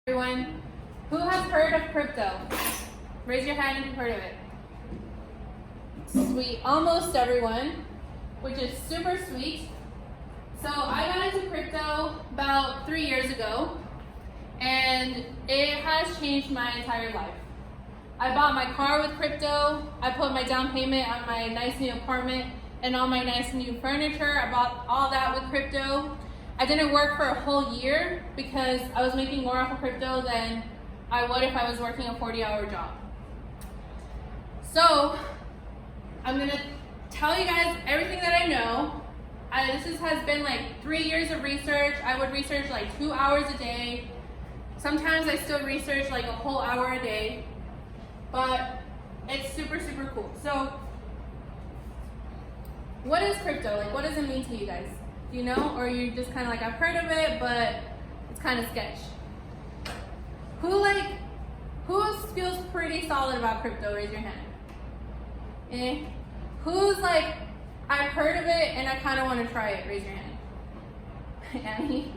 Everyone, who has heard of crypto? Raise your hand if you've heard of it. Sweet, almost everyone, which is super sweet. So I got into crypto about 3 years ago, and it has changed my entire life. I bought my car with crypto. I put my down payment on my nice new apartment and all my nice new furniture. I bought all that with crypto. I didn't work for a whole year because I was making more off of crypto than I would if I was working a 40-hour job. So I'm gonna tell you guys everything that I know. This has been like 3 years of research. I would research like 2 hours a day. Sometimes I still research like a whole hour a day, but it's super, super cool. So what is crypto? Like, what does it mean to you guys? Do you know? Or you just kind of like, I've heard of it, but it's kind of sketch. Who feels pretty solid about crypto? Raise your hand. Eh? Who's like, I've heard of it and I kind of want to try it? Raise your hand. Annie?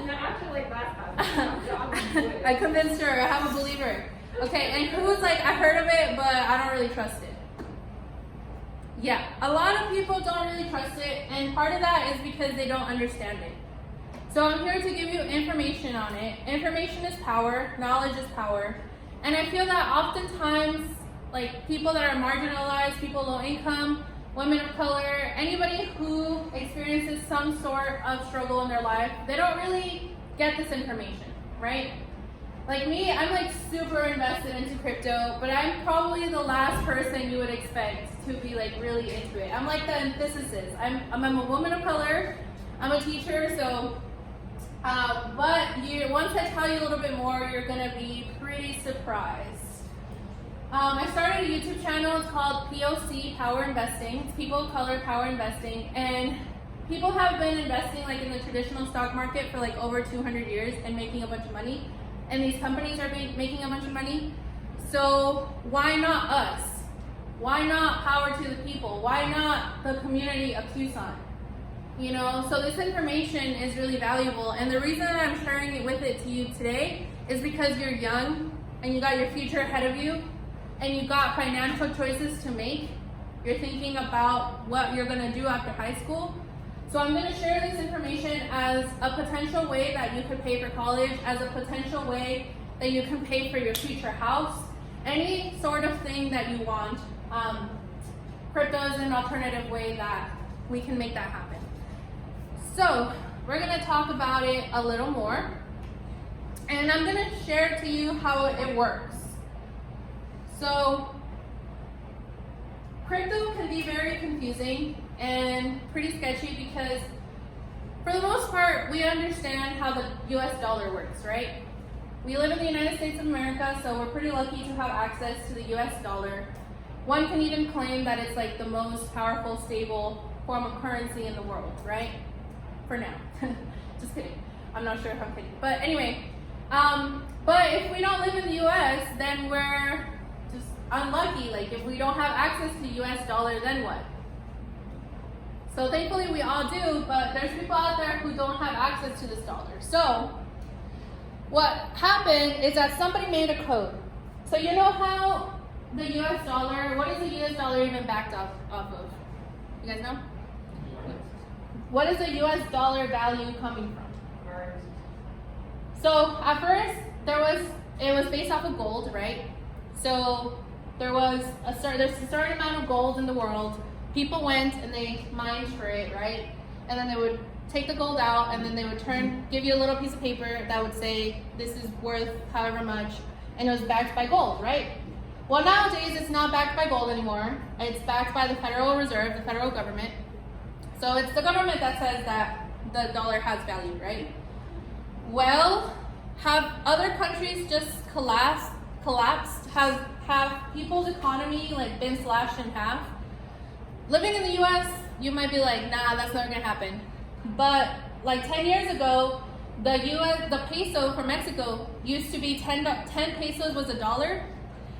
No, actually, like last time. I convinced her. I have a believer. Okay, and who's like, I've heard of it, but I don't really trust it? Yeah, a lot of people don't really trust it, and part of that is because they don't understand it. So I'm here to give you information on it. Information is power, knowledge is power. And I feel that oftentimes, like people that are marginalized, people low income, women of color, anybody who experiences some sort of struggle in their life, they don't really get this information, right? Like me, I'm like super invested into crypto, but I'm probably the last person you would expect to be like really into it. I'm like the antithesis. I'm a woman of color, I'm a teacher, so, once I tell you a little bit more, you're gonna be pretty surprised. I started a YouTube channel. It's called POC, Power Investing. It's People of Color Power Investing. And people have been investing like in the traditional stock market for like over 200 years and making a bunch of money. And these companies are making a bunch of money. So why not us? Why not power to the people? Why not the community of Tucson? You know, so this information is really valuable. And the reason that I'm sharing it with it to you today is because you're young and you got your future ahead of you. And you got financial choices to make. You're thinking about what you're gonna do after high school. So I'm gonna share this information as a potential way that you could pay for college, as a potential way that you can pay for your future house, any sort of thing that you want. Crypto is an alternative way that we can make that happen. So we're gonna talk about it a little more. And I'm gonna share to you how it works. So, crypto can be very confusing and pretty sketchy because for the most part, we understand how the US dollar works, right? We live in the United States of America, so we're pretty lucky to have access to the US dollar. One can even claim that it's like the most powerful, stable form of currency in the world, right? For now. Just kidding. I'm not sure if I'm kidding. But anyway, but if we don't live in the US, then we're just unlucky. Like if we don't have access to US dollar, then what? So thankfully we all do, but there's people out there who don't have access to this dollar. So what happened is that somebody made a code. So you know how the US dollar, what is the US dollar even backed off of? You guys know? What is the US dollar value coming from? So at first it was based off of gold, right? So there's a certain amount of gold in the world. People went and they mined for it, right? And then they would take the gold out and then they would give you a little piece of paper that would say this is worth however much, and it was backed by gold, right? Well, nowadays it's not backed by gold anymore. It's backed by the Federal Reserve, the federal government. So it's the government that says that the dollar has value, right? Well, have other countries just collapsed? Have people's economy like been slashed in half? Living in the US, you might be like, nah, that's not gonna happen. But like 10 years ago, the peso for Mexico used to be 10 pesos was $1,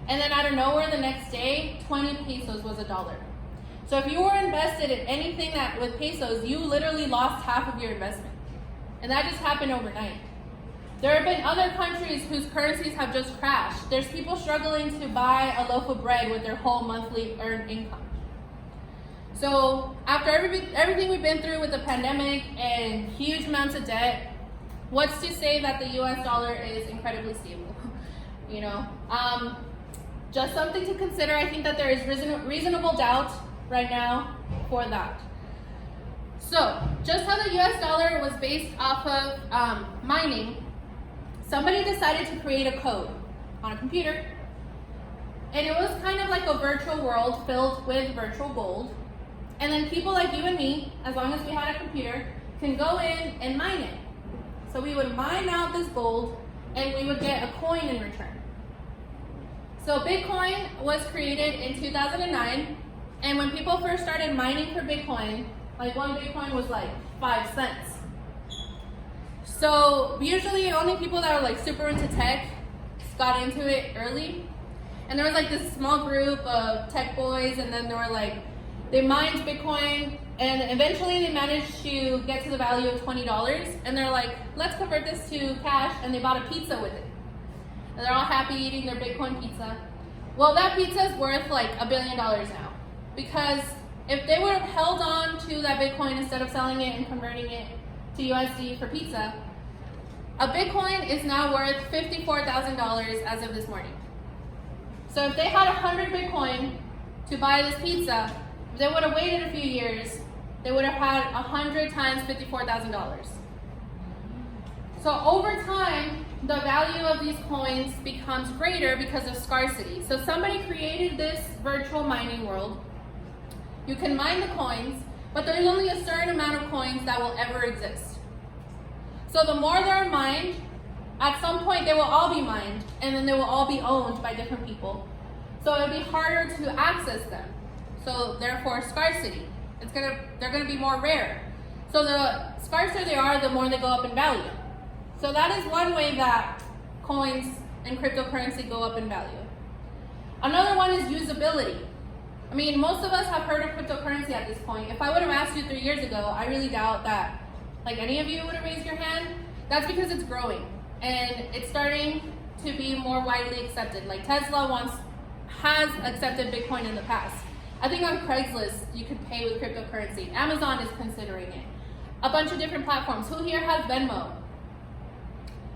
and then out of nowhere the next day, 20 pesos was $1. So if you were invested in anything that with pesos, you literally lost half of your investment. And that just happened overnight. There have been other countries whose currencies have just crashed. There's people struggling to buy a loaf of bread with their whole monthly earned income. So after everything we've been through with the pandemic and huge amounts of debt, what's to say that the US dollar is incredibly stable? You know, just something to consider. I think that there is reasonable doubt right now for that. So just how the US dollar was based off of mining, somebody decided to create a code on a computer, and it was kind of like a virtual world filled with virtual gold. And then people like you and me, as long as we had a computer, can go in and mine it. So we would mine out this gold and we would get a coin in return. So Bitcoin was created in 2009, and when people first started mining for Bitcoin, like one Bitcoin was like 5 cents. So usually only people that were like super into tech got into it early. And there was like this small group of tech boys, and then they mined Bitcoin, and eventually they managed to get to the value of $20, and they're like, let's convert this to cash, and they bought a pizza with it. And they're all happy eating their Bitcoin pizza. Well, that pizza is worth like $1 billion now, because if they would have held on to that Bitcoin instead of selling it and converting it to USD for pizza, a Bitcoin is now worth $54,000 as of this morning. So if they had 100 Bitcoin to buy this pizza, if they would have waited a few years, they would have had 100 times $54,000. So over time, the value of these coins becomes greater because of scarcity. So somebody created this virtual mining world. You can mine the coins, but there's only a certain amount of coins that will ever exist. So the more there are mined, at some point they will all be mined, and then they will all be owned by different people. So it'll be harder to access them. So therefore scarcity. They're gonna be more rare. So the scarcer they are, the more they go up in value. So that is one way that coins and cryptocurrency go up in value. Another one is usability. I mean, most of us have heard of cryptocurrency at this point. If I would have asked you 3 years ago, I really doubt that like any of you would have raised your hand. That's because it's growing and it's starting to be more widely accepted. Like Tesla has accepted Bitcoin in the past. I think on Craigslist, you could pay with cryptocurrency. Amazon is considering it. A bunch of different platforms. Who here has Venmo?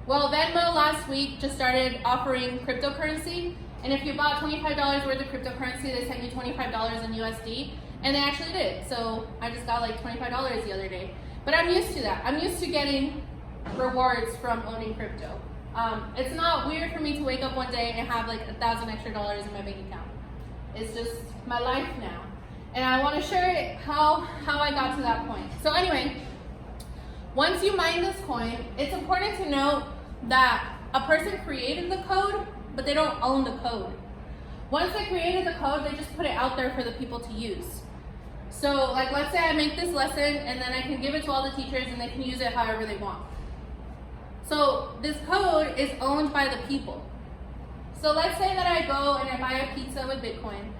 Well, Venmo last week just started offering cryptocurrency. And if you bought $25 worth of cryptocurrency, they sent you $25 in USD. And they actually did. So I just got like $25 the other day. But I'm used to that. I'm used to getting rewards from owning crypto. It's not weird for me to wake up one day and have like $1,000 extra in my bank account. It's just my life now. And I want to share it how I got to that point. So anyway, once you mine this coin, it's important to note that a person created the code, but they don't own the code. Once they created the code, they just put it out there for the people to use. So like let's say I make this lesson and then I can give it to all the teachers and they can use it however they want. So this code is owned by the people. So let's say that I go and I buy a pizza with Bitcoin.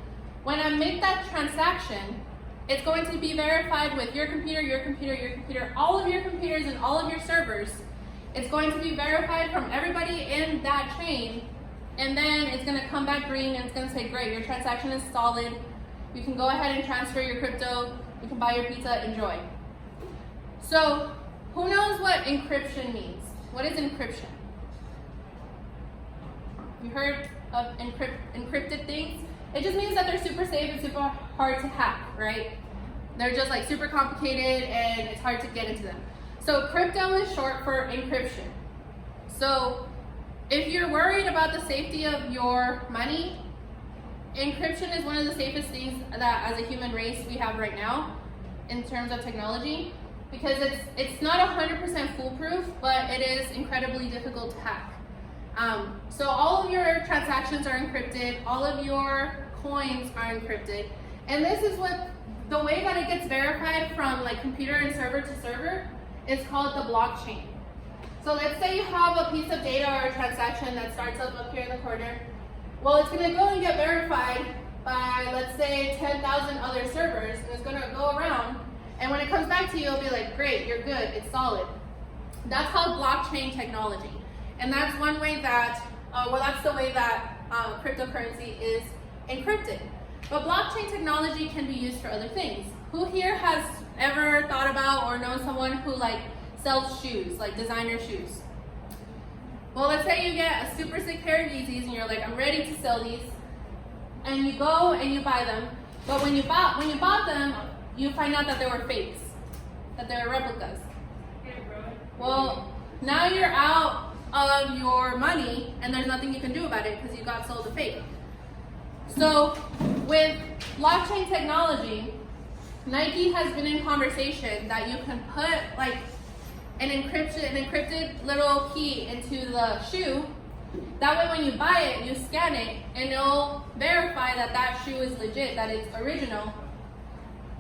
When I make that transaction, it's going to be verified with your computer, your computer, your computer, all of your computers and all of your servers. It's going to be verified from everybody in that chain, and then it's going to come back green and it's going to say, great, your transaction is solid. You can go ahead and transfer your crypto. You can buy your pizza, enjoy. So who knows what encryption means? What is encryption? You heard of encrypted things? It just means that they're super safe and super hard to hack, right? They're just like super complicated and it's hard to get into them. So crypto is short for encryption. So if you're worried about the safety of your money, encryption is one of the safest things that as a human race we have right now in terms of technology, because it's not 100% foolproof, but it is incredibly difficult to hack. So all of your transactions are encrypted, all of your coins are encrypted, and this is what the way that it gets verified from like computer and server to server is called the blockchain. So let's say you have a piece of data or a transaction that starts up here in the corner. Well, it's going to go and get verified by, let's say, 10,000 other servers, and it's going to go around, and when it comes back to you, it'll be like, great, you're good, it's solid. That's called blockchain technology. And that's one way that, that's the way that cryptocurrency is encrypted. But blockchain technology can be used for other things. Who here has ever thought about or known someone who like sells shoes, like designer shoes? Well, let's say you get a super sick pair of Yeezys and you're like, I'm ready to sell these. And you go and you buy them. But when you bought them, you find out that they were fakes, that they were replicas. Well, now you're out of your money and there's nothing you can do about it because you got sold a fake. So with blockchain technology, Nike has been in conversation that you can put like an encrypted little key into the shoe. That way when you buy it, you scan it and it'll verify that that shoe is legit, that it's original.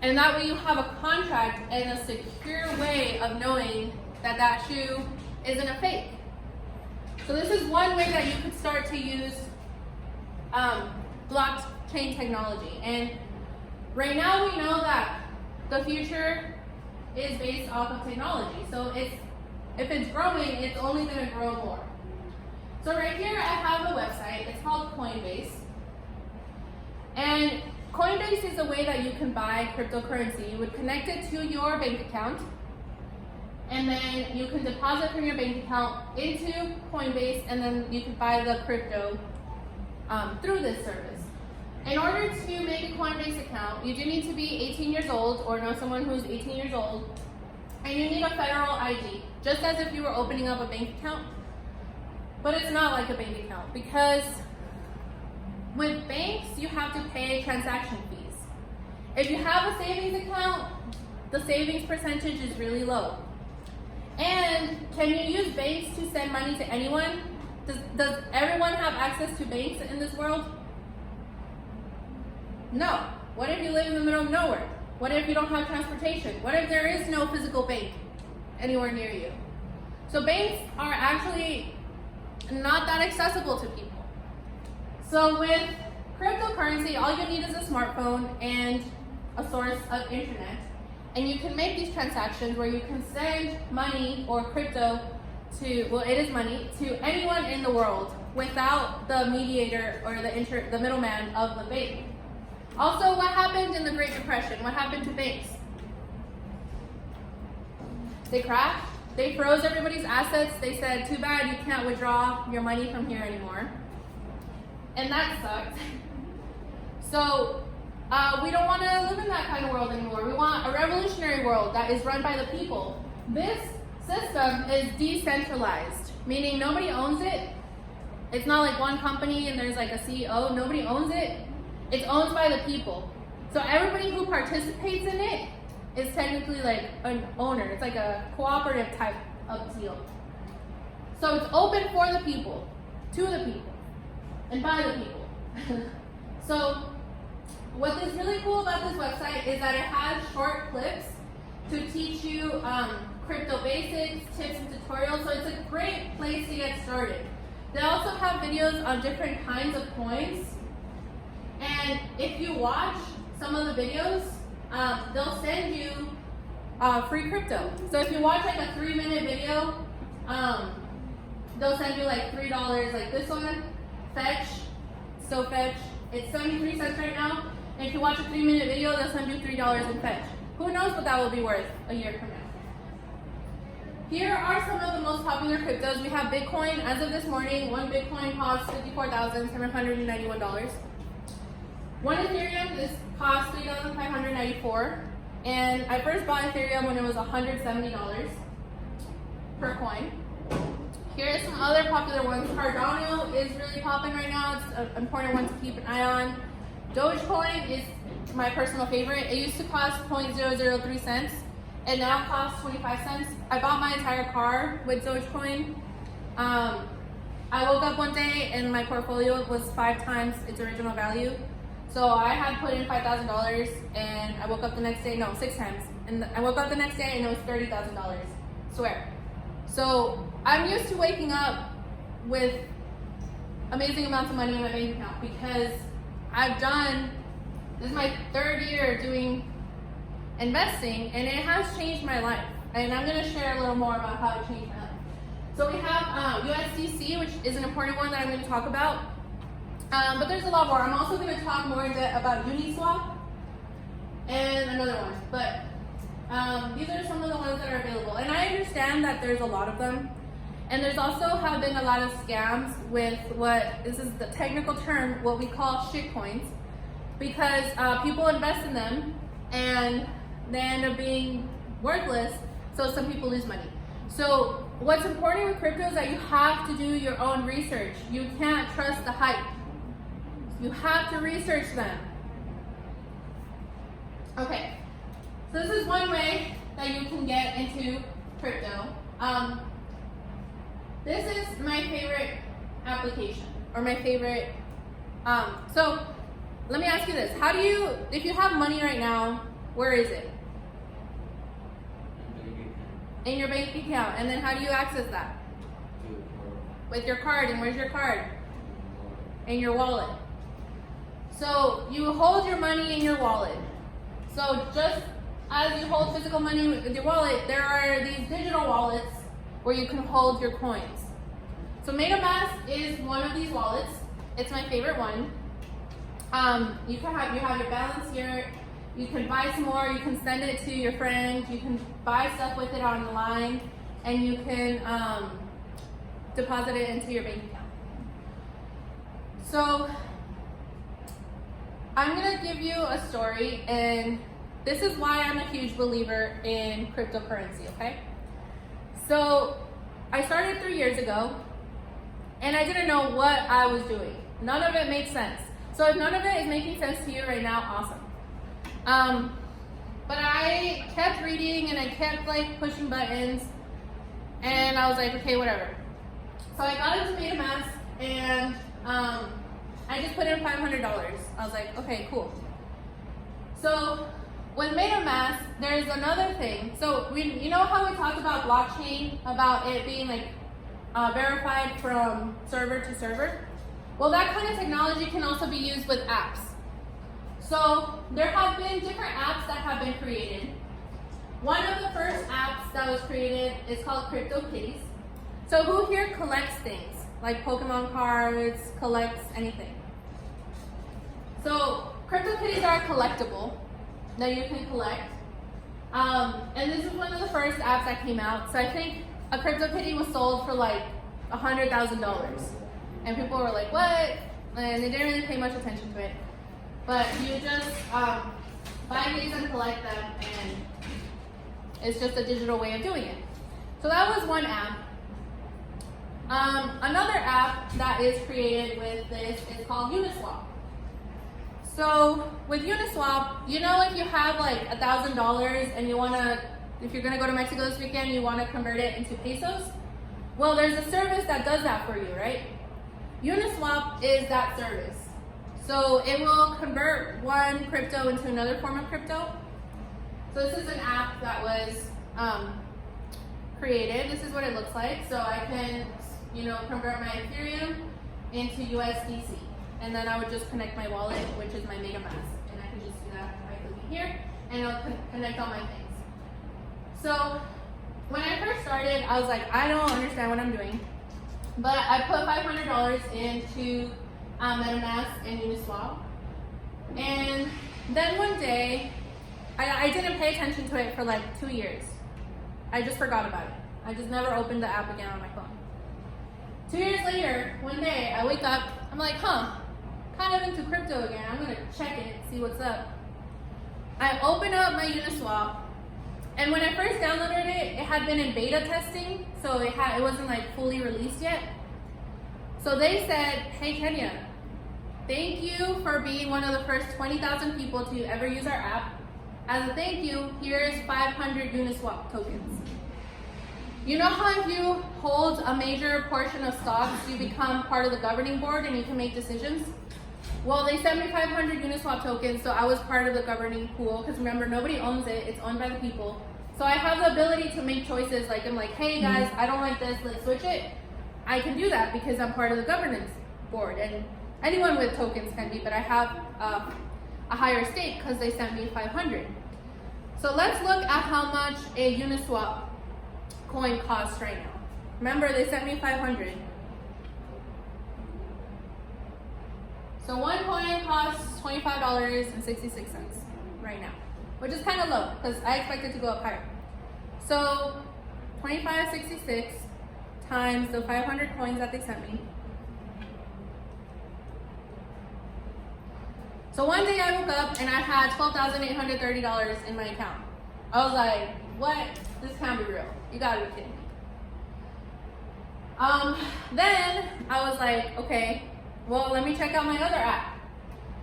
And that way you have a contract and a secure way of knowing that that shoe isn't a fake. So this is one way that you could start to use blockchain technology. And right now we know that the future is based off of technology. So if it's growing, it's only going to grow more. So right here I have a website. It's called Coinbase. And Coinbase is a way that you can buy cryptocurrency. You would connect it to your bank account, and then you can deposit from your bank account into Coinbase, and then you can buy the crypto through this service. In order to make a Coinbase account, you do need to be 18 years old or know someone who's 18 years old, and you need a federal ID, just as if you were opening up a bank account. But it's not like a bank account because with banks, you have to pay transaction fees. If you have a savings account, the savings percentage is really low. And can you use banks to send money to anyone? Does everyone have access to banks in this world? No. What if you live in the middle of nowhere? What if you don't have transportation? What if there is no physical bank anywhere near you? So banks are actually not that accessible to people. So with cryptocurrency, all you need is a smartphone and a source of internet. And you can make these transactions where you can send money or crypto to, well, it is money, to anyone in the world without the mediator or the middleman of the bank. Also, what happened in the Great Depression? What happened to banks? They crashed. They froze everybody's assets. They said, too bad, you can't withdraw your money from here anymore. And that sucked. So we don't want to live in that kind of world anymore. We want a revolutionary world that is run by the people. This system is decentralized, meaning nobody owns it. It's not like one company and there's like a CEO. Nobody owns it. It's owned by the people. So everybody who participates in it is technically like an owner. It's like a cooperative type of deal. So it's open for the people, to the people, and by the people. So what is really cool about this website is that it has short clips to teach you crypto basics, tips, and tutorials. So it's a great place to get started. They also have videos on different kinds of coins. And if you watch some of the videos, they'll send you free crypto. So if you watch like a 3-minute video, they'll send you like $3, like this one, Fetch, so Fetch. It's 73 cents right now. And if you watch a 3-minute video, they'll send you $3 in Fetch. Who knows what that will be worth a year from now. Here are some of the most popular cryptos. We have Bitcoin. As of this morning, one Bitcoin costs $54,791. One Ethereum costs $3,594. And I first bought Ethereum when it was $170 per coin. Here are some other popular ones. Cardano is really popping right now. It's an important one to keep an eye on. Dogecoin is my personal favorite. It used to cost 0.003 cents. It now costs 25 cents. I bought my entire car with Dogecoin. I woke up one day and my portfolio was 5 times its original value. So I had put in $5,000 and I woke up the next day, no, 6 times. And I woke up the next day and it was $30,000, swear. So I'm used to waking up with amazing amounts of money in my bank account because this is my 3rd year doing investing and it has changed my life. And I'm gonna share a little more about how it changed my life. So we have USDC, which is an important one that I'm going to talk about. But there's a lot more. I'm also going to talk more in depth about Uniswap and another one. But these are some of the ones that are available. And I understand that there's a lot of them. And there's also have been a lot of scams with this is the technical term, what we call shitcoins. Because people invest in them and they end up being worthless, so some people lose money. So what's important with crypto is that you have to do your own research. You can't trust the hype. You have to research them. Okay, so this is one way that you can get into crypto. This is my favorite application, or my favorite, so let me ask you this. How do you, if you have money right now, where is it? In your bank account. And then how do you access that? With your card. And where's your card? In your wallet. So you hold your money in your wallet. So just as you hold physical money with your wallet, there are these digital wallets where you can hold your coins. So MetaMask is one of these wallets. It's my favorite one. You have your balance here. You can buy some more. You can send it to your friend. You can buy stuff with it online, and you can deposit it into your bank account. So I'm gonna give you a story, and this is why I'm a huge believer in cryptocurrency. Okay, so I started 3 years ago, and I didn't know what I was doing. None of it makes sense. So if none of it is making sense to you right now, awesome. But I kept reading and I kept like pushing buttons, and I was like, okay, whatever. So I got into MetaMask, and I just put in $500. I was like, okay, cool. So with MetaMask, there's another thing. So you know how we talked about blockchain, about it being like verified from server to server? Well, that kind of technology can also be used with apps. So there have been different apps that have been created. One of the first apps that was created is called CryptoKitties. So who here collects things? Like Pokemon cards, collects anything? So CryptoKitties are collectible that you can collect. And this is one of the first apps that came out. So I think a CryptoKitty was sold for like $100,000. And people were like, what? And they didn't really pay much attention to it. But you just buy these and collect them, and it's just a digital way of doing it. So that was one app. Another app that is created with this is called Uniswap. So with Uniswap, you know, if you have like $1,000 and you wanna, if you're gonna go to Mexico this weekend, you wanna convert it into pesos, well, there's a service that does that for you, right? Uniswap is that service. So it will convert one crypto into another form of crypto. So this is an app that was created. This is what it looks like. So I can, convert my Ethereum into USDC. And then I would just connect my wallet, which is my MetaMask. And I can just do that by clicking here, and it'll connect all my things. So when I first started, I was like, I don't understand what I'm doing. But I put $500 into MetaMask and Uniswap. And then one day, I didn't pay attention to it for like 2 years. I just forgot about it. I just never opened the app again on my phone. 2 years later, one day, I wake up, I'm like, kind of into crypto again. I'm gonna check it, see what's up. I open up my Uniswap, and when I first downloaded it, it had been in beta testing, so it wasn't like fully released yet. So they said, hey Kenya, thank you for being one of the first 20,000 people to ever use our app. As a thank you, here's 500 Uniswap tokens. You know how if you hold a major portion of stocks, you become part of the governing board and you can make decisions? Well, they sent me 500 Uniswap tokens, so I was part of the governing pool, because remember, nobody owns it, it's owned by the people. So I have the ability to make choices, like I'm like, hey guys, I don't like this, let's switch it. I can do that because I'm part of the governance board, and anyone with tokens can be, but I have a higher stake because they sent me 500. So let's look at how much a Uniswap coin costs right now. Remember, they sent me 500. So one coin costs $25.66 right now, which is kind of low because I expect it to go up higher. So $25.66 times the 500 coins that they sent me. So one day I woke up and I had $12,830 in my account. I was like, what? This can't be real. You gotta be kidding me. Then I was like, okay, well, let me check out my other app.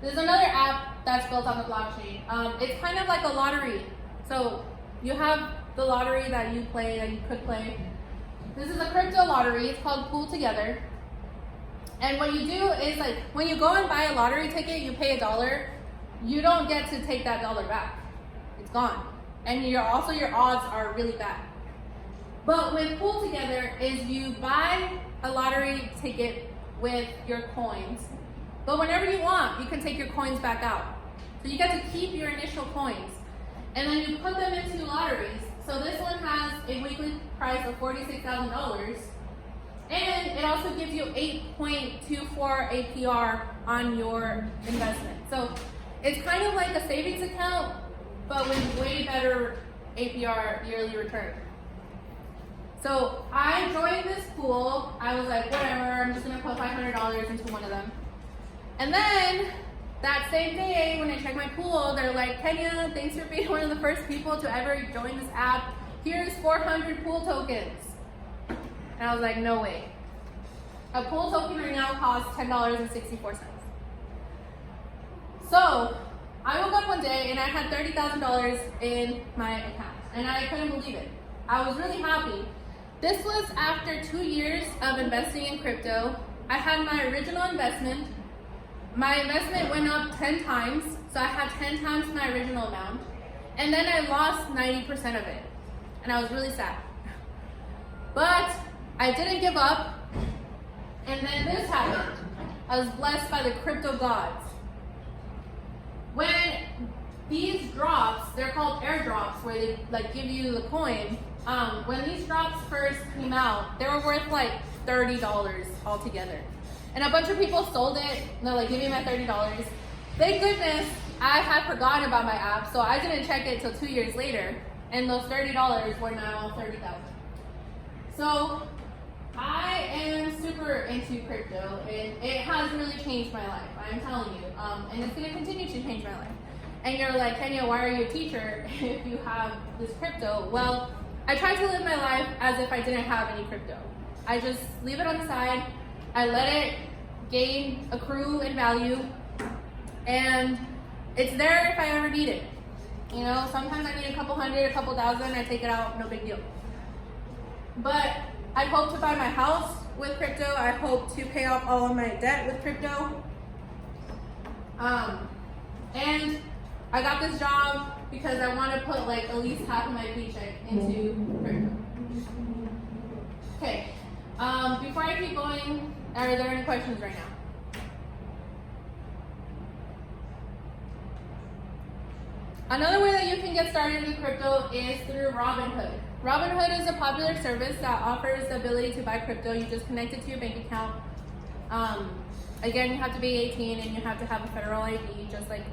There's another app that's built on the blockchain. It's kind of like a lottery. So you have the lottery that you play, that you could play. This is a crypto lottery. It's called Pool Together. And what you do is, like, when you go and buy a lottery ticket, you pay $1. You don't get to take that $1 back. It's gone. And your odds are really bad. But with Pool Together is you buy a lottery ticket with your coins, but whenever you want, you can take your coins back out. So you get to keep your initial coins, and then you put them into lotteries. So this one has a weekly price of $46,000, and it also gives you 8.24 APR on your investment. So it's kind of like a savings account, but with way better APR yearly return. So I joined this pool. I was like, whatever, I'm just gonna put $500 into one of them. And then that same day, when I checked my pool, they're like, Kenya, thanks for being one of the first people to ever join this app. Here's 400 pool tokens. And I was like, no way. A pool token right now costs $10.64. So I woke up one day and I had $30,000 in my account, and I couldn't believe it. I was really happy. This was after 2 years of investing in crypto. I had my original investment. My investment went up 10 times, so I had 10 times my original amount. And then I lost 90% of it, and I was really sad. But I didn't give up, and then this happened. I was blessed by the crypto gods. When these drops, they're called airdrops, where they like give you the coin. When these drops first came out, they were worth like $30 altogether. And a bunch of people sold it, and they're like, give me my $30. Thank goodness I had forgotten about my app, so I didn't check it till 2 years later, and those $30 were now $30,000. So I am super into crypto, and it has really changed my life, I'm telling you. And it's gonna continue to change my life. And you're like, Kenya, why are you a teacher if you have this crypto? Well, I try to live my life as if I didn't have any crypto. I just leave it on the side. I let it accrue in value, and it's there if I ever need it. You know, sometimes I need a couple hundred, a couple thousand, I take it out, no big deal. But I hope to buy my house with crypto. I hope to pay off all of my debt with crypto. And I got this job because I want to put like at least half of my paycheck into crypto. Okay. Before I keep going, are there any questions right now? Another way that you can get started with crypto is through Robinhood. Robinhood is a popular service that offers the ability to buy crypto. You just connect it to your bank account. Again, you have to be 18 and you have to have a federal ID, just like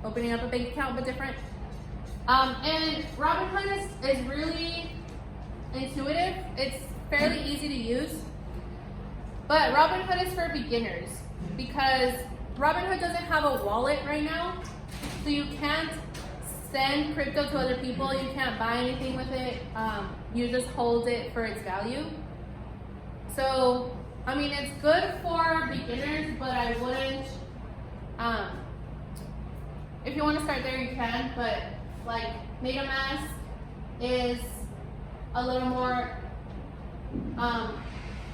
opening up a bank account, but different. And Robinhood is really intuitive. It's fairly easy to use. But Robinhood is for beginners because Robinhood doesn't have a wallet right now. So you can't send crypto to other people. You can't buy anything with it. You just hold it for its value. So, I mean, it's good for beginners, but I wouldn't, if you want to start there, you can, but like MetaMask is a little more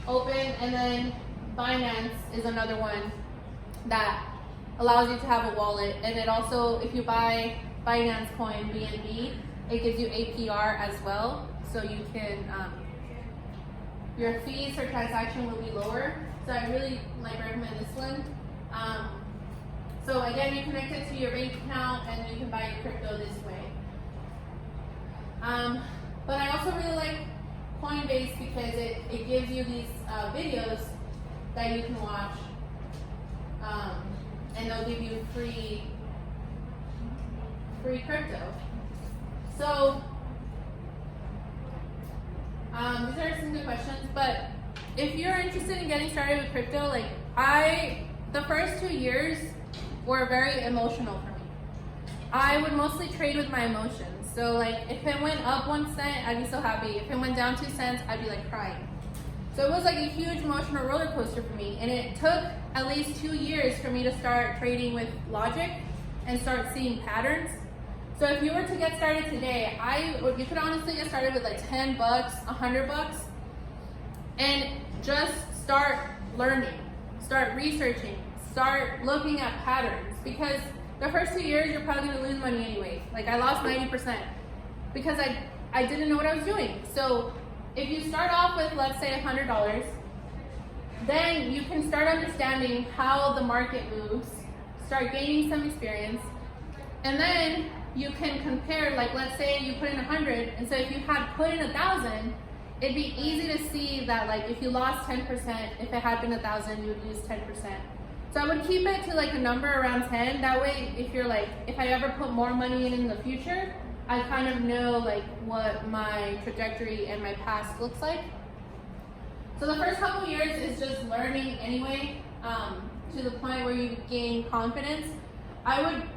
open, and then Binance is another one that allows you to have a wallet, and it also, if you buy Binance coin BNB, it gives you APR as well, so you can, your fees for transaction will be lower, so I really recommend this one. So again, you connect it to your bank account and you can buy your crypto this way. But I also really like Coinbase because it gives you these videos that you can watch, and they'll give you free crypto. So these are some good questions, but if you're interested in getting started with crypto, like the first 2 years were very emotional for me. I would mostly trade with my emotions. So like if it went up 1 cent, I'd be so happy. If it went down 2 cents, I'd be like crying. So it was like a huge emotional roller coaster for me. And it took at least 2 years for me to start trading with logic and start seeing patterns. So if you were to get started today, you could honestly get started with like $10, $100, and just start learning, start researching, start looking at patterns. Because the first 2 years, you're probably gonna lose money anyway. Like I lost 90% because I didn't know what I was doing. So if you start off with, let's say $100, then you can start understanding how the market moves, start gaining some experience, and then you can compare, like let's say you put in 100, and so if you had put in 1,000, it'd be easy to see that like if you lost 10%, if it had been 1,000, you would lose 10%. So I would keep it to like a number around 10. That way, if I ever put more money in the future, I kind of know like what my trajectory and my past looks like. So the first couple years is just learning anyway, to the point where you gain confidence. I would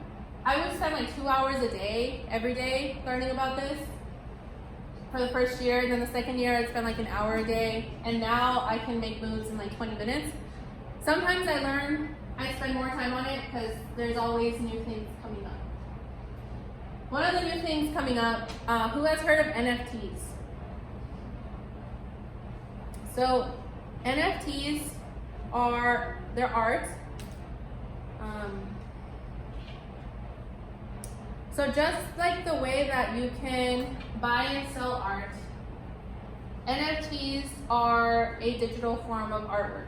spend like 2 hours a day, every day, learning about this for the first year. And then the second year, I'd spend like an hour a day. And now I can make moves in like 20 minutes. Sometimes I spend more time on it because there's always new things coming up. One of the new things coming up, who has heard of NFTs? So NFTs they're art. So just like the way that you can buy and sell art, NFTs are a digital form of artwork.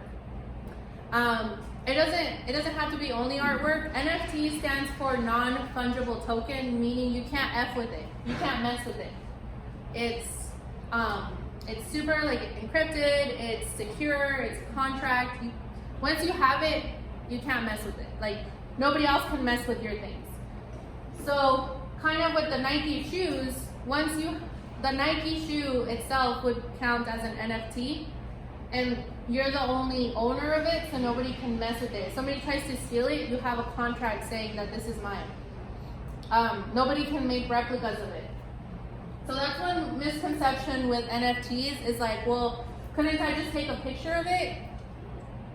It doesn't have to be only artwork. NFT stands for non-fungible token, meaning you can't F with it. You can't mess with it. It's super like encrypted, it's secure, it's a contract. Once you have it, you can't mess with it. Like nobody else can mess with your things. So kind of with the Nike shoes, the Nike shoe itself would count as an NFT, and you're the only owner of it, so nobody can mess with it. If somebody tries to steal it, you have a contract saying that this is mine. Nobody can make replicas of it. So that's one misconception with NFTs is like, well, couldn't I just take a picture of it?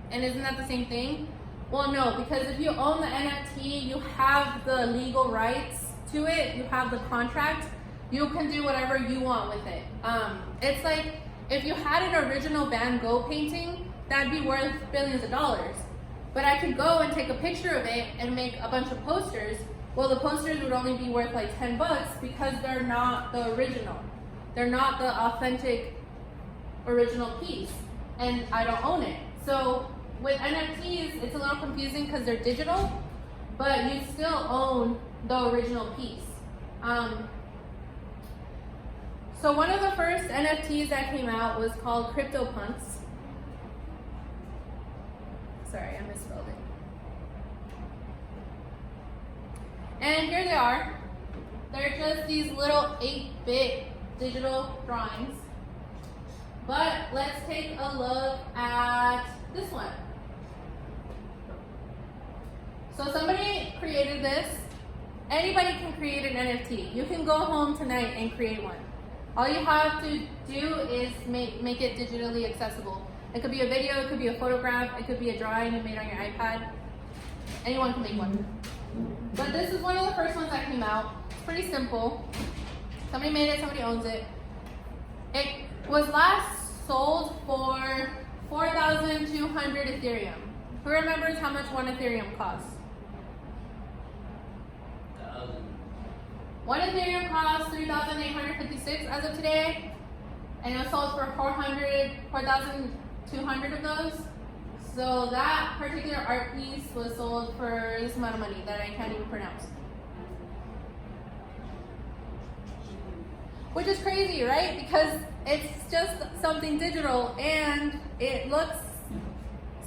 And isn't that the same thing? Well, no, because if you own the NFT, you have the legal rights to it, you have the contract, you can do whatever you want with it. It's like, if you had an original Van Gogh painting, that'd be worth billions of dollars. But I could go and take a picture of it and make a bunch of posters. Well, the posters would only be worth like $10 because they're not the original. They're not the authentic original piece, and I don't own it. So with NFTs, it's a little confusing because they're digital, but you still own the original piece. So one of the first NFTs that came out was called Crypto Punts. Sorry, I misspelled it. And here they are. They're just these little 8-bit digital drawings. But let's take a look at this one. So somebody created this. Anybody can create an NFT. You can go home tonight and create one. All you have to do is make it digitally accessible. It could be a video, it could be a photograph, it could be a drawing you made on your iPad. Anyone can make one. But this is one of the first ones that came out. It's pretty simple. Somebody made it, somebody owns it. It was last sold for 4,200 Ethereum. Who remembers how much one Ethereum costs? 1,000. One Ethereum costs 3,856 as of today, and it was sold for 4,200 of those. So that particular art piece was sold for this amount of money that I can't even pronounce. which is crazy, right? Because it's just something digital and it looks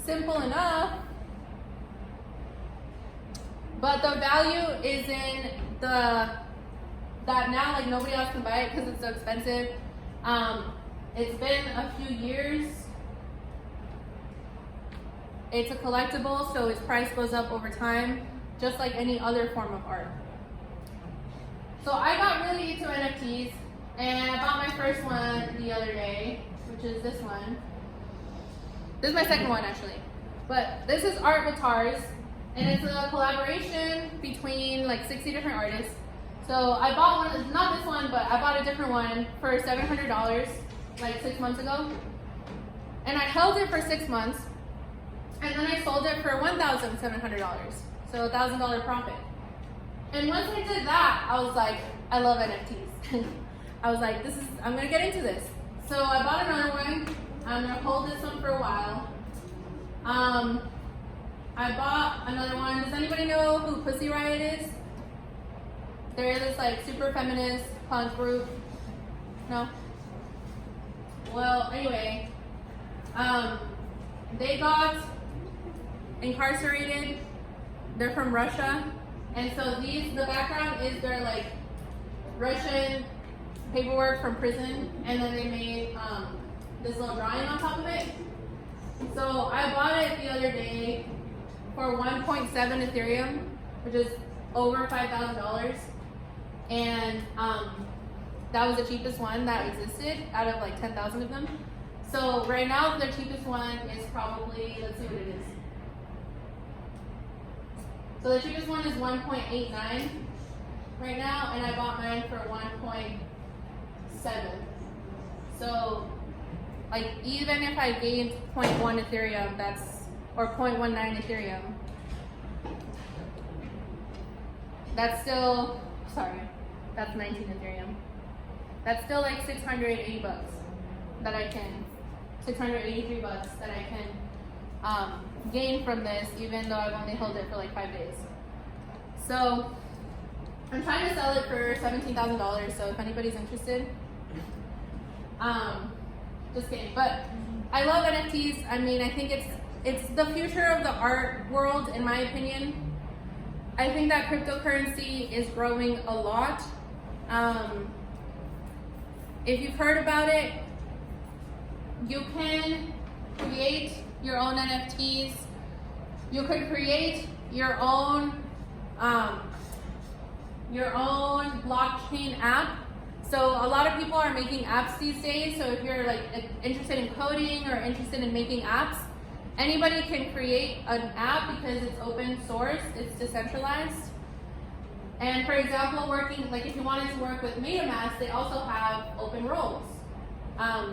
simple enough, but the value is in that now like nobody else can buy it because it's so expensive. It's been a few years. It's a collectible, so its price goes up over time, just like any other form of art. So I got really into NFTs, and I bought my first one the other day, which is this one. This is my second one actually, but this is Art with Tars, and it's a collaboration between like 60 different artists. So I bought one, not this one, but I bought a different one for $700 like 6 months ago, and I held it for 6 months, and then I sold it for $1,700, so $1,000 profit. And once I did that, I was like, I love NFTs. I was like, I'm gonna get into this. So I bought another one. I'm gonna hold this one for a while. I bought another one. Does anybody know who Pussy Riot is? They're this like super feminist punk group. No? Well, anyway, they got incarcerated. They're from Russia. And so the background is their like Russian paperwork from prison, and then they made this little drawing on top of it. So I bought it the other day for 1.7 Ethereum, which is over $5,000, and that was the cheapest one that existed out of like 10,000 of them. So right now the cheapest one is probably, let's see what it is. So the cheapest one is 1.89 right now, and I bought mine for 1.7. So, like, even if I gained 0.1 Ethereum, or 0.19 Ethereum, that's still, that's 19 Ethereum. That's still like 680 bucks that I can, 683 bucks that I can gain from this, even though I've only held it for like 5 days. So I'm trying to sell it for $17,000, so if anybody's interested, just kidding. But I love NFTs. I mean, I think it's the future of the art world, in my opinion. I think that cryptocurrency is growing a lot. If you've heard about it, you can create your own NFTs. You could create your own blockchain app. So a lot of people are making apps these days. So if you're like interested in coding or interested in making apps, anybody can create an app because it's open source, it's decentralized. And for example, if you wanted to work with MetaMask, they also have open roles.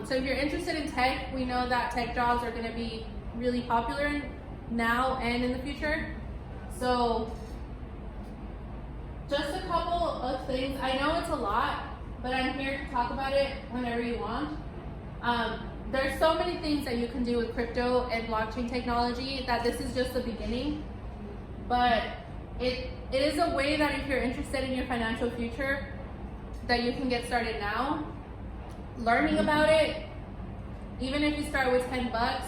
So if you're interested in tech, we know that tech jobs are going to be really popular now and in the future. So just a couple of things. I know it's a lot, but I'm here to talk about it whenever you want. There's so many things that you can do with crypto and blockchain technology that this is just the beginning. But it is a way that if you're interested in your financial future, that you can get started now. Learning about it, even if you start with 10 bucks,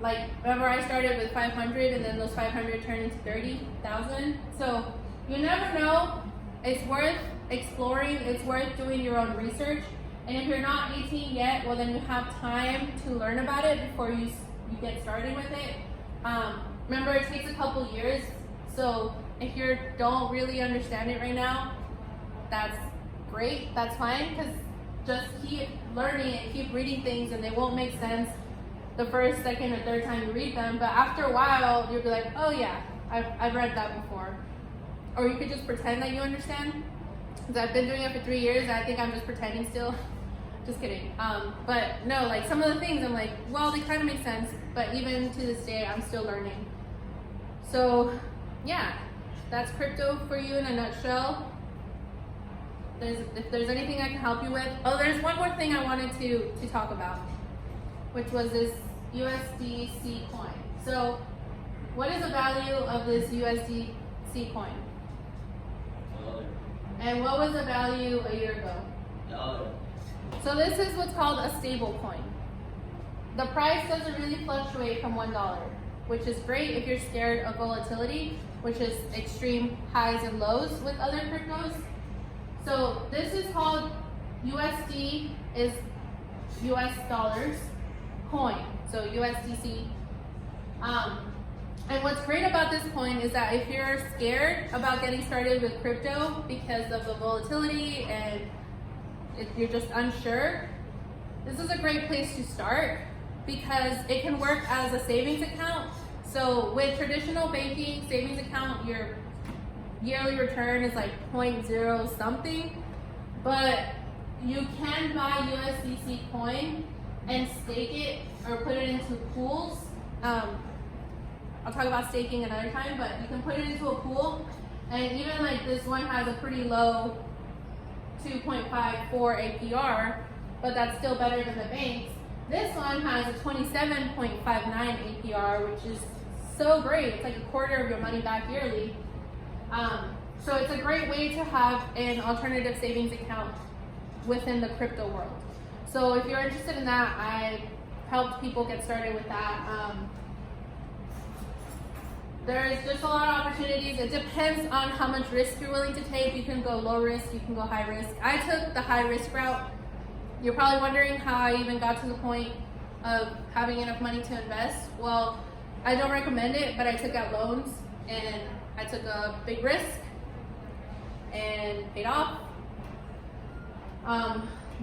like remember I started with 500 and then those 500 turned into 30,000. So you never know. It's worth exploring. It's worth doing your own research. And if you're not 18 yet, well then you have time to learn about it before you get started with it. Remember, it takes a couple years. So if you don't really understand it right now, that's great. That's fine, because just keep learning and keep reading things, and they won't make sense the first, second, or third time you read them. But after a while, you'll be like, oh yeah, I've read that before. Or you could just pretend that you understand. Because I've been doing it for 3 years, and I think I'm just pretending still. Just kidding. But no, like some of the things I'm like, well, they kind of make sense. But even to this day, I'm still learning. So yeah, that's crypto for you in a nutshell. If there's anything I can help you with. Oh, there's one more thing I wanted to talk about, which was this USDC coin. So what is the value of this USDC coin? And what was the value a year ago? So this is what's called a stable coin. The price doesn't really fluctuate from $1, which is great if you're scared of volatility, which is extreme highs and lows with other cryptos. So this is called USD, is US dollars coin, so USDC. And what's great about this coin is that if you're scared about getting started with crypto because of the volatility and if you're just unsure, this is a great place to start because it can work as a savings account. So with traditional banking savings account, your yearly return is like 0.0 something, but you can buy USDC coin and stake it or put it into pools. I'll talk about staking another time, but you can put it into a pool, and even like this one has a pretty low 2.54 APR, but that's still better than the banks. This one has a 27.59 APR, which is so great. It's like a quarter of your money back yearly. So it's a great way to have an alternative savings account within the crypto world. So if you're interested in that, I helped people get started with that. There's just a lot of opportunities. It depends on how much risk you're willing to take. You can go low risk, you can go high risk. I took the high risk route. You're probably wondering how I even got to the point of having enough money to invest. Well, I don't recommend it, but I took out loans and I took a big risk and paid off.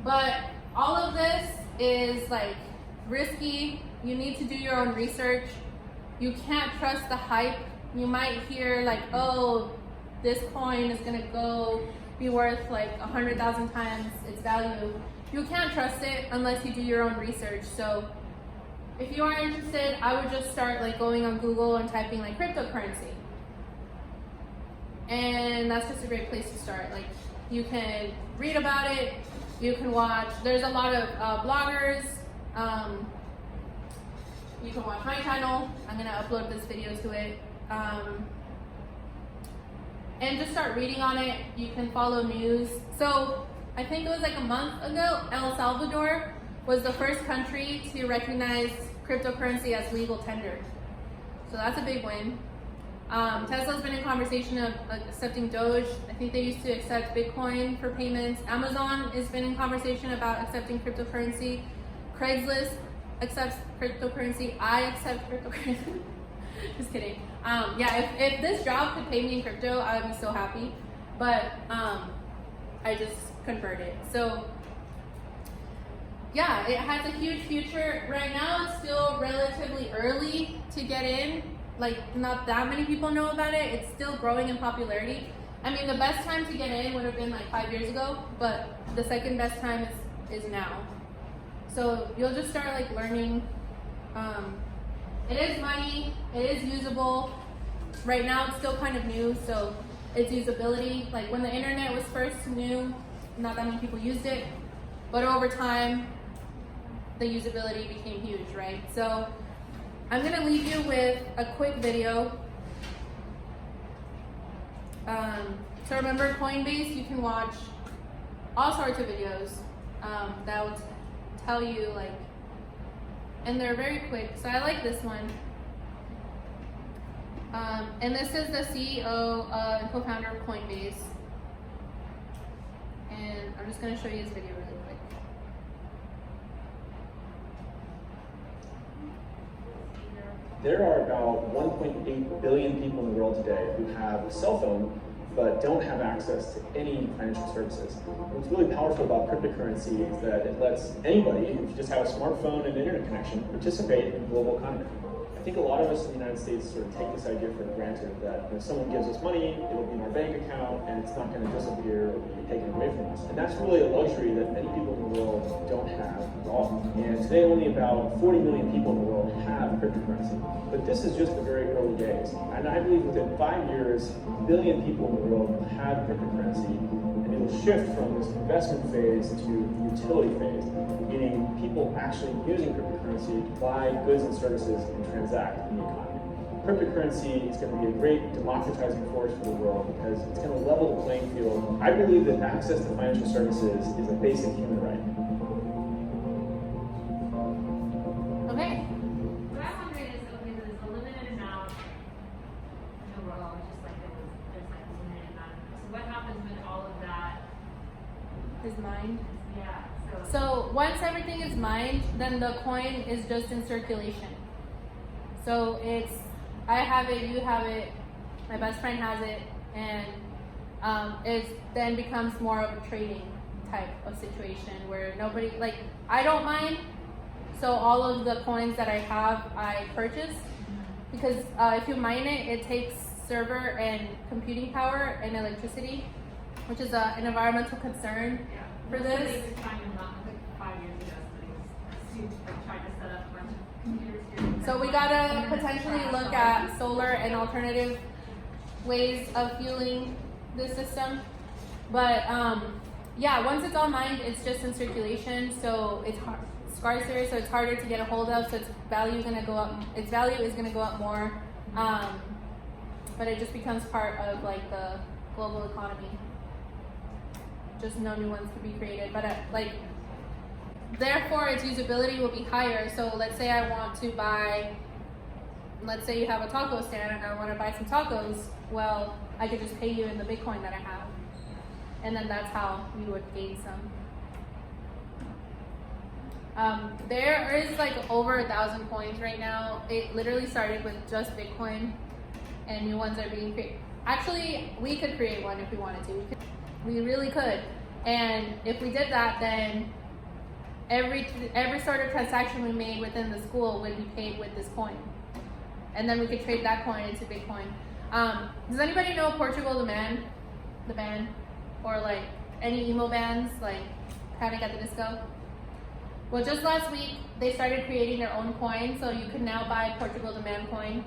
But all of this is like risky. You need to do your own research. You can't trust the hype. You might hear like, oh, this coin is gonna go be worth like 100,000 times its value. You can't trust it unless you do your own research. So if you are interested, I would just start like going on Google and typing like cryptocurrency. And that's just a great place to start. Like you can read about it, you can watch, there's a lot of bloggers. You can watch my channel. I'm gonna upload this video to it. And just start reading on it. You can follow news. So I think it was like a month ago, El Salvador was the first country to recognize cryptocurrency as legal tender. So that's a big win. Tesla's been in conversation of accepting Doge. I think they used to accept Bitcoin for payments. Amazon has been in conversation about accepting cryptocurrency. Craigslist accepts cryptocurrency. I accept cryptocurrency. Just kidding. Yeah, if this job could pay me in crypto, I would be so happy. But I just converted. So yeah, it has a huge future. Right now, it's still relatively early to get in. Like, not that many people know about it. It's still growing in popularity. I mean, the best time to get in would have been like 5 years ago, but the second best time is now. So you'll just start like learning. It is money, it is usable. Right now it's still kind of new, so its usability, like when the internet was first new, not that many people used it, but over time, the usability became huge, right? So I'm gonna leave you with a quick video. So remember Coinbase, you can watch all sorts of videos that will tell you like, and they're very quick. So I like this one. And this is the CEO and co-founder of Coinbase. And I'm just gonna show you this video really quick. There are about 1.8 billion people in the world today who have a cell phone but don't have access to any financial services. What's really powerful about cryptocurrency is that it lets anybody, if you just have a smartphone and internet connection, participate in the global economy. I think a lot of us in the United States sort of take this idea for granted that if someone gives us money, it'll be in our bank account and it's not going to disappear or be taken away from us. And that's really a luxury that many people in the world don't have at all. And today only about 40 million people in the world have cryptocurrency. But this is just the very early days. And I believe within 5 years, a billion people in the world will have cryptocurrency. And it will shift from this investment phase to the utility phase, meaning people actually using cryptocurrency to buy goods and services and transact in the economy. Cryptocurrency is going to be a great democratizing force for the world because it's going to level the playing field I believe that access to financial services is a basic human right. Okay. What I'm wondering is, okay, there's a limited amount in the world, just like there's like a limited amount. So what happens when all of that, Is mined. yeah, So once everything is mined, then the coin is just in circulation. So it's, I have it, you have it, my best friend has it, and it then becomes more of a trading type of situation where nobody, like, I don't mine, so all of the coins that I have, I purchase, because if you mine it, it takes server and computing power and electricity, which is an environmental concern yeah. for this. Somebody was trying to not, like 5 years ago, somebody was like, tried to set up a bunch of computers here. So we gotta potentially look at solar and alternative ways of fueling this system. But yeah, once it's all mined, it's just in circulation, so it's scarcer, so it's harder to get a hold of, so its value is gonna go up. Its value is gonna go up more, but it just becomes part of like the global economy. Just no new ones could be created, but like, therefore its usability will be higher. So let's say I want to buy, let's say you have a taco stand and I want to buy some tacos, well, I could just pay you in the Bitcoin that I have. And then that's how you would gain some. There is like over 1,000 coins right now. It literally started with just Bitcoin and new ones are being created. Actually, we could create one if we wanted to. We really could. And if we did that, then every sort of transaction we made within the school would be paid with this coin. And then we could trade that coin into Bitcoin. Does anybody know Portugal the band? Or like any emo bands, like Panic at the Disco? Well, just last week, they started creating their own coin, so you can now buy Portugal the Man coin.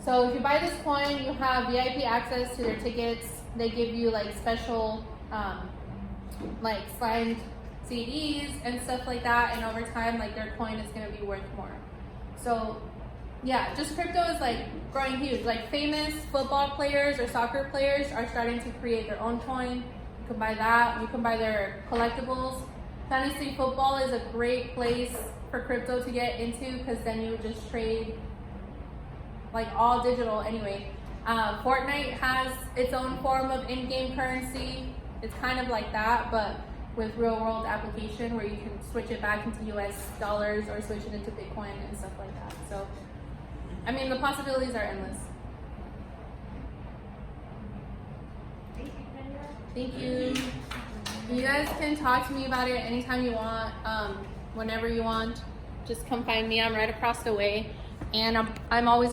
So if you buy this coin, you have VIP access to their tickets. They give you like special, like signed CDs and stuff like that, and over time, like their coin is gonna be worth more. So yeah, just crypto is like growing huge. Like famous football players or soccer players are starting to create their own coin. You can buy that. You can buy their collectibles. Fantasy football is a great place for crypto to get into because then you just trade like all digital anyway. Fortnite has its own form of in-game currency. It's kind of like that, but with real-world application where you can switch it back into US dollars or switch it into Bitcoin and stuff like that. So, I mean, the possibilities are endless. Thank you. You guys can talk to me about it anytime you want, whenever you want. Just come find me. I'm right across the way, and I'm always